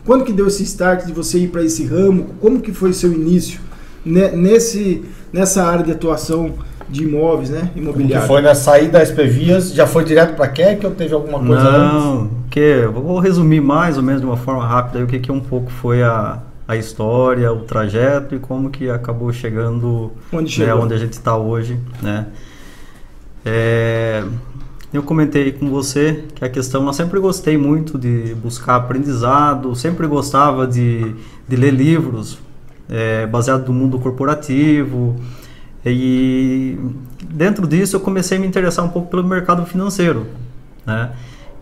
Quando que deu esse start de você ir para esse ramo? Como que foi seu início nessa área de atuação de imóveis, né? Imobiliário? Que foi na saída da SP Vias, já foi direto para Keck ou teve alguma coisa antes? Não, vou resumir mais ou menos de uma forma rápida aí, o que um pouco foi a história, o trajeto e como que acabou chegando onde a gente está hoje, né? Eu comentei com você que a questão, eu sempre gostei muito de buscar aprendizado, sempre gostava de ler livros baseados no mundo corporativo, e dentro disso eu comecei a me interessar um pouco pelo mercado financeiro, né?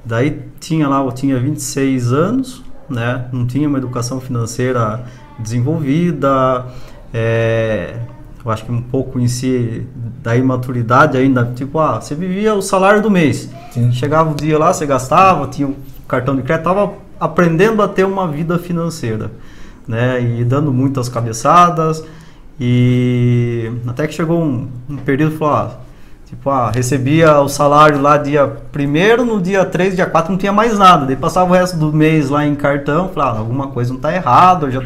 Daí eu tinha 26 anos, né? Não tinha uma educação financeira desenvolvida, eu acho que um pouco em si da imaturidade ainda, tipo, você vivia o salário do mês. Sim. Chegava o dia lá, você gastava, tinha um cartão de crédito, estava aprendendo a ter uma vida financeira, né? E dando muitas cabeçadas, e até que chegou um período que falou, recebia o salário lá dia 1º, no dia 3, dia 4 não tinha mais nada, daí passava o resto do mês lá em cartão, falava, alguma coisa não está errado, eu já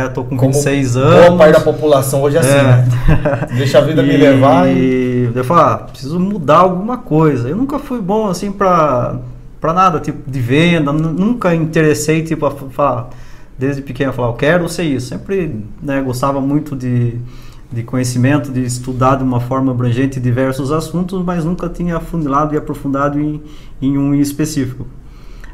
tô com 26 anos. Boa parte da população hoje é assim, né? Deixa a vida me levar e eu falei, preciso mudar alguma coisa. Eu nunca fui bom assim pra nada, tipo de venda, nunca interessei, tipo, desde pequeno, eu falava, eu quero ser isso. Sempre, né, gostava muito de conhecimento, de estudar de uma forma abrangente diversos assuntos, mas nunca tinha afunilado e aprofundado em um específico.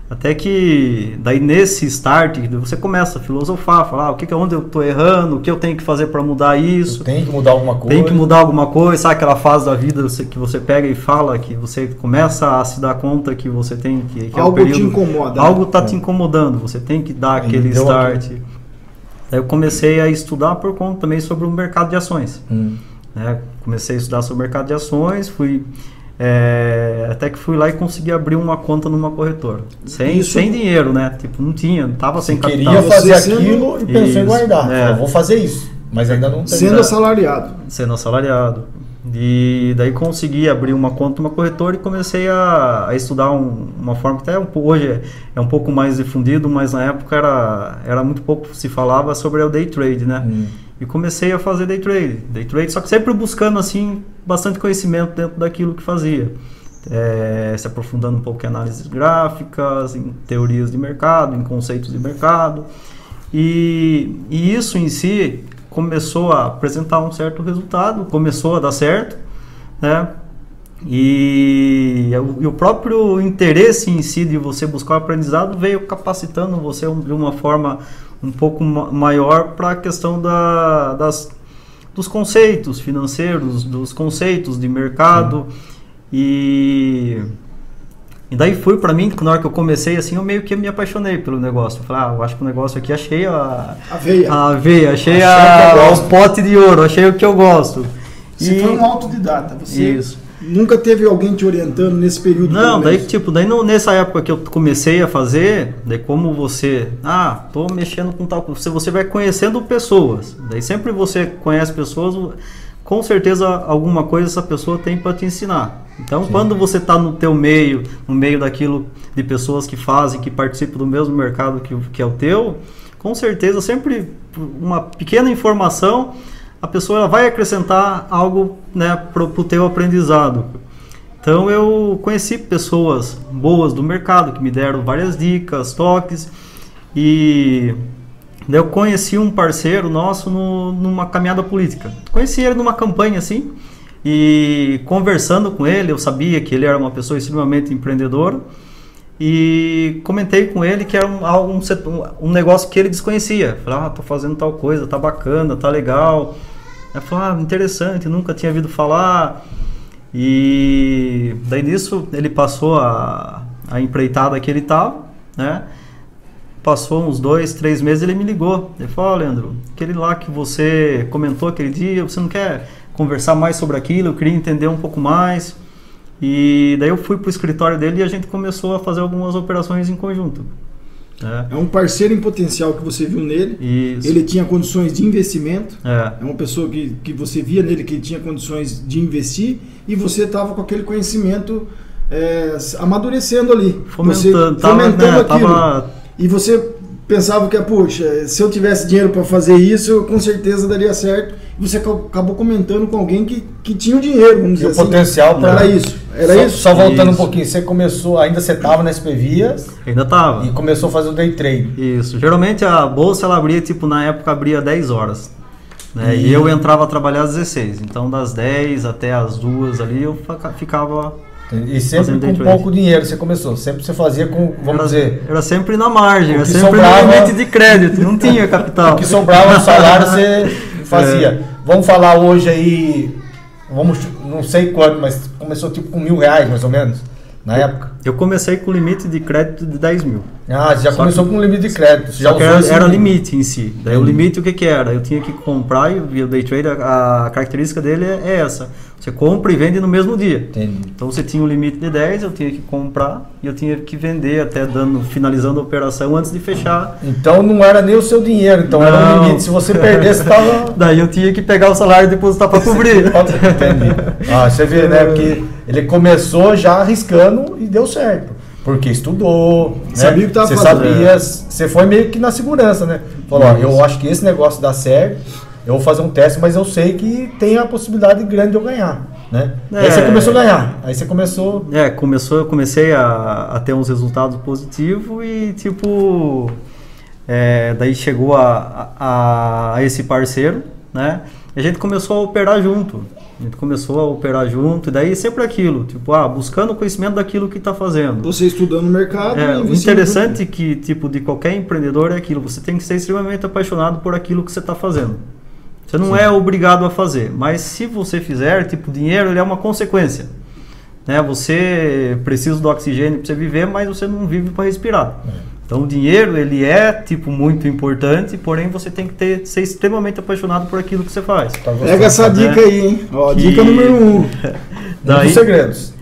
Até que, daí nesse start, você começa a filosofar, falar onde eu estou errando, o que eu tenho que fazer para mudar isso. Tem que mudar alguma coisa. Tem que mudar alguma coisa, sabe aquela fase da vida que você pega e fala, que você começa a se dar conta que você tem que algo é um período, te incomoda. Algo está te incomodando, você tem que dar aquele start. Aí eu comecei a estudar por conta também sobre o mercado de ações. Né? Comecei a estudar sobre o mercado de ações, até que fui lá e consegui abrir uma conta numa corretora. Sem dinheiro, né? Tipo, não tinha, não estava sem capital. Queria fazer aquilo e pensou em guardar. Vou fazer isso, mas ainda não tem. Sendo assalariado. Sendo assalariado. E daí consegui abrir uma conta numa corretora e comecei a estudar uma forma que até hoje é um pouco mais difundido, mas na época era muito pouco se falava sobre o day trade, né? E comecei a fazer day trade, só que sempre buscando assim bastante conhecimento dentro daquilo que fazia, se aprofundando um pouco em análises gráficas, em teorias de mercado, em conceitos de mercado, e isso em si começou a apresentar um certo resultado, começou a dar certo, né? E o próprio interesse em si de você buscar o aprendizado veio capacitando você de uma forma um pouco maior para a questão dos conceitos financeiros, dos conceitos de mercado. E daí foi para mim, na hora que eu comecei assim, eu meio que me apaixonei pelo negócio. Eu falei, eu acho que o negócio aqui, achei a veia, achei o pote de ouro, achei o que eu gosto. Você foi um autodidata, você Isso. Nunca teve alguém te orientando nesse período? Não, nessa época que eu comecei a fazer, daí como você, tô mexendo com tal coisa, você vai conhecendo pessoas, daí sempre você conhece pessoas, com certeza alguma coisa essa pessoa tem para te ensinar. Então, sim, quando você está no teu meio, no meio daquilo de pessoas que fazem, que participam do mesmo mercado que é o teu, com certeza sempre uma pequena informação, a pessoa vai acrescentar algo, né, para o teu aprendizado. Então eu conheci pessoas boas do mercado que me deram várias dicas, toques, e eu conheci um parceiro nosso numa caminhada política. Conheci ele numa campanha assim, e conversando com ele, eu sabia que ele era uma pessoa extremamente empreendedora, e comentei com ele que era um negócio que ele desconhecia. Falei, tô fazendo tal coisa, tá bacana, tá legal. Ele falou, interessante, nunca tinha ouvido falar. E daí nisso ele passou a empreitada que ele estava, né? Passou uns 2, 3 meses, ele me ligou. Ele falou, Leandro, aquele lá que você comentou aquele dia, você não quer conversar mais sobre aquilo? Eu queria entender um pouco mais. E daí eu fui para o escritório dele e a gente começou a fazer algumas operações em conjunto. É um parceiro em potencial que você viu nele. Isso. Ele tinha condições de investimento. É uma pessoa que você via nele que ele tinha condições de investir, e você estava com aquele conhecimento amadurecendo ali. Fomentando aquilo. E você pensava que, poxa, se eu tivesse dinheiro para fazer isso, eu, com certeza daria certo. Você acabou comentando com alguém que tinha o dinheiro, vamos dizer o assim. Potencial para... Era isso. Era isso? Só voltando um pouquinho, você começou, ainda você estava na SPVias? Ainda estava. E começou a fazer o day trade. Isso. Geralmente a bolsa ela abria, tipo, na época abria 10 horas. Né? E eu entrava a trabalhar às 16. Então das 10 até as 2 ali eu ficava... E sempre com pouco dinheiro você começou? Sempre você fazia com, vamos dizer... Era sempre na margem, era sempre sobrava, no limite de crédito, não tinha capital. O que sobrava no salário você fazia. Vamos falar hoje aí, não sei quanto, mas começou tipo com R$1.000 mais ou menos, na época? Eu comecei com limite de crédito de 10 mil. Ah, você já começou com limite de crédito. Já era limite em si. Daí o limite o que era? Eu tinha que comprar e o day trade, a característica dele é essa. Você compra e vende no mesmo dia. Entendi. Então você tinha um limite de 10, eu tinha que comprar e eu tinha que vender até finalizando a operação antes de fechar. Então não era nem o seu dinheiro, então era um limite. Se você perdesse, estava... Daí eu tinha que pegar o salário e depositar para cobrir. Entendi. Você vê, né? Porque ele começou já arriscando e deu certo. Porque estudou, sabia o que estava fazendo. Sabia, você foi meio que na segurança, né? Falou, eu acho que esse negócio dá certo, eu vou fazer um teste, mas eu sei que tem a possibilidade grande de eu ganhar, né? Aí você começou a ganhar, aí você começou... Eu comecei a ter uns resultados positivos e tipo... daí chegou a esse parceiro, né? E a gente começou a operar junto. E daí sempre aquilo, tipo, buscando conhecimento daquilo que está fazendo. Você estudando o mercado. O interessante que, tipo, de qualquer empreendedor é aquilo, você tem que ser extremamente apaixonado por aquilo que você está fazendo. Você não é obrigado a fazer, mas se você fizer, tipo, dinheiro ele é uma consequência. Né? Você precisa do oxigênio para você viver, mas você não vive para respirar. Então o dinheiro ele é tipo muito importante, porém você tem que ser extremamente apaixonado por aquilo que você faz. Pega essa dica aí, hein? Dica número 1. Um dos segredos.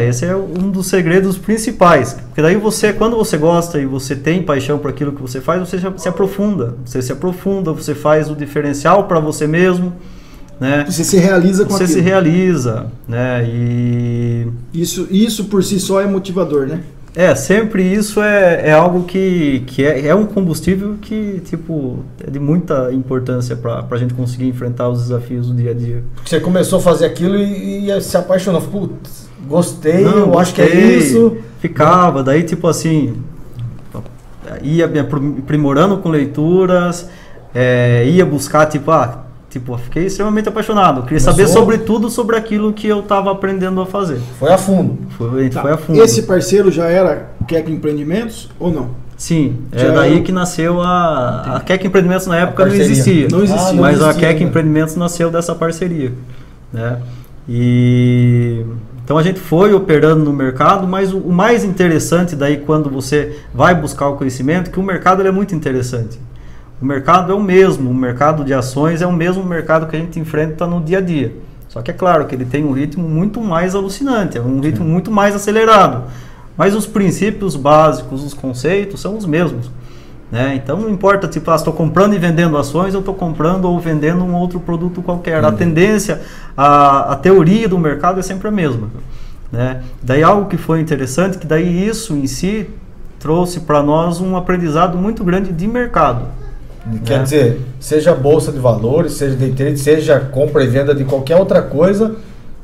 Esse é um dos segredos principais. Porque daí quando você gosta e você tem paixão por aquilo que você faz, você se aprofunda. Você faz o diferencial para você mesmo. Né? Você se realiza com aquilo. Você se realiza, né? E isso por si só é motivador, né? Sempre isso é algo que é um combustível que, tipo, é de muita importância para a gente conseguir enfrentar os desafios do dia a dia. Você começou a fazer aquilo e se apaixonou. Putz, gostei, eu acho que é isso. Ficava, daí tipo assim, ia me aprimorando com leituras, ia buscar, fiquei extremamente apaixonado. Queria saber sobre aquilo que eu estava aprendendo a fazer. Foi a fundo. Foi a fundo. Esse parceiro já era Keck Empreendimentos ou não? Sim, daí que nasceu a Keck Empreendimentos. Na época não existia. Não existia. Mas a Keck Empreendimentos nasceu dessa parceria. Né? Então a gente foi operando no mercado, mas o mais interessante daí quando você vai buscar o conhecimento, que o mercado ele é muito interessante. O mercado é o mesmo, o mercado de ações é o mesmo mercado que a gente enfrenta no dia a dia. Só que é claro que ele tem um ritmo muito mais alucinante, é um ritmo muito mais acelerado. Mas os princípios básicos, os conceitos são os mesmos. Né? Então não importa, estou comprando e vendendo ações, eu estou comprando ou vendendo um outro produto qualquer. A tendência, a teoria do mercado é sempre a mesma. Né? Daí algo que foi interessante, que daí isso em si trouxe para nós um aprendizado muito grande de mercado. Quer dizer, seja bolsa de valores, seja day trade, seja compra e venda de qualquer outra coisa,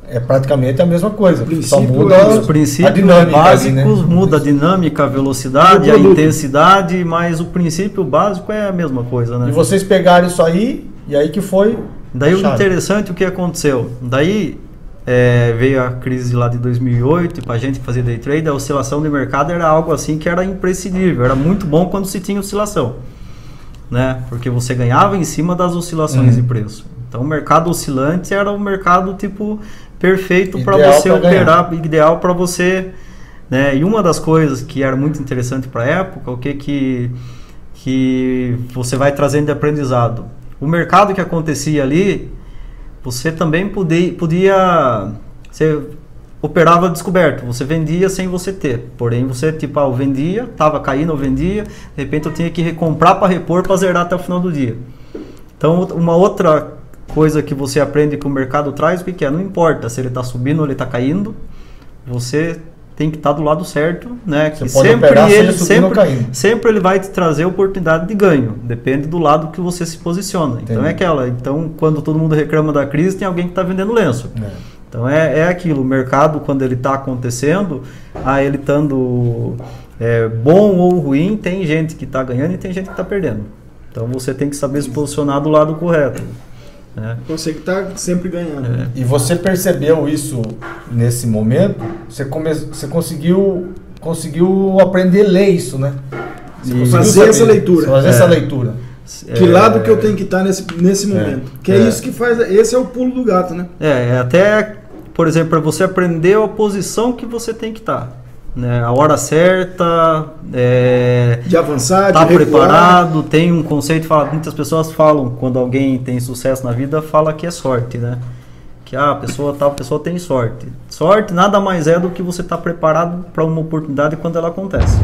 é praticamente a mesma coisa. Só muda os princípios a dinâmica básicos, ali, né? muda a dinâmica, a velocidade, a intensidade, mas o princípio básico é a mesma coisa, né? E vocês pegaram isso aí, e aí que foi... Daí o interessante, o que aconteceu? Daí veio a crise lá de 2008, e para a gente fazer day trade, a oscilação de mercado era algo assim que era imprescindível, era muito bom quando se tinha oscilação. Né? Porque você ganhava em cima das oscilações de preço. Então o mercado oscilante era o mercado perfeito para você operar, ideal para você, né? E uma das coisas que era muito interessante para a época, o que você vai trazendo de aprendizado. O mercado que acontecia ali, você também podia você operava descoberto, você vendia sem você ter, porém você eu vendia, estava caindo, eu vendia, de repente eu tinha que recomprar para repor, para zerar até o final do dia. Então uma outra coisa que você aprende que o mercado traz, o que é? Não importa se ele está subindo ou ele está caindo, você tem que estar do lado certo, né? Que Você pode operar, seja subindo ou caindo. Sempre ele vai te trazer oportunidade de ganho, depende do lado que você se posiciona. Entendi. Então é aquela, então quando todo mundo reclama da crise, tem alguém que está vendendo lenço. Então é aquilo, o mercado quando ele está acontecendo, ele estando bom ou ruim, tem gente que está ganhando e tem gente que está perdendo. Então você tem que saber se posicionar do lado correto. Você que está sempre ganhando. E você percebeu isso nesse momento? Você conseguiu aprender a ler isso, né? Fazer essa leitura. Fazer essa leitura. Que lado que eu tenho que estar nesse momento? Que é isso que faz. Esse é o pulo do gato, né? Até, por exemplo, para você aprender a posição que você tem que estar. Né? A hora certa, de avançar, tá de preparado. Tem um conceito, muitas pessoas falam, quando alguém tem sucesso na vida, fala que é sorte, né? Que tal pessoa tem sorte. Sorte nada mais é do que você estar preparado para uma oportunidade quando ela acontece.